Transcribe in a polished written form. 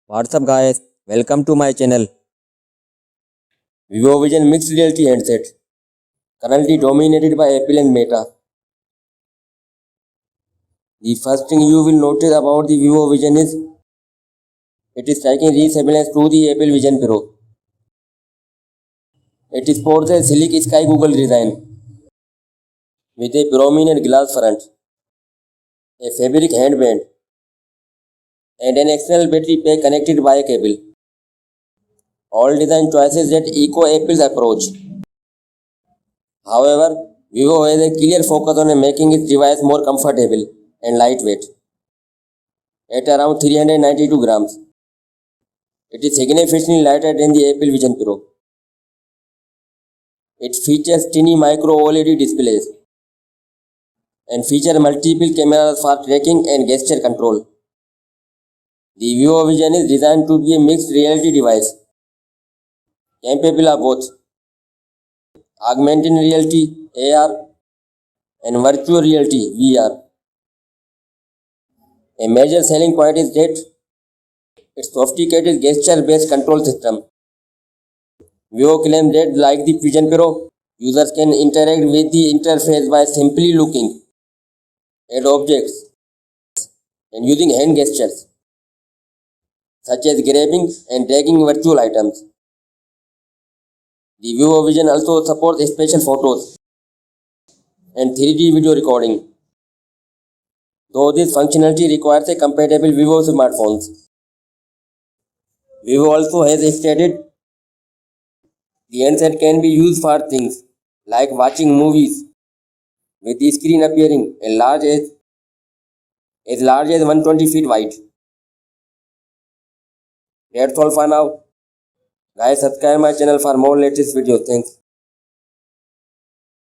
What's up guys, welcome to my channel. Vivo Vision mixed reality headset, currently dominated by Apple and Meta. The first thing you will notice about the Vivo Vision is it is striking resemblance to the Apple Vision Pro. It sports a sleek sky Google design with a prominent glass front, a fabric handband, and an external battery pack connected by a cable. All design choices that echo Apple's approach. However, Vivo has a clear focus on making its device more comfortable and lightweight. At around 392 grams, it is significantly lighter than the Apple Vision Pro. It features tiny micro OLED displays and features multiple cameras for tracking and gesture control. The Vivo Vision is designed to be a mixed reality device, capable of both augmented reality (AR) and virtual reality (VR). A major selling point is that its sophisticated gesture-based control system. Vivo claims that, like the Vision Pro, users can interact with the interface by simply looking at objects and using hand gestures, such as grabbing and dragging virtual items. The Vivo Vision also supports special photos and 3D video recording, though this functionality requires a compatible Vivo smartphones. Vivo also has stated the handset can be used for things like watching movies, with the screen appearing as large as 120 feet wide. That's all for now. Guys, subscribe my channel for more latest videos. Thanks.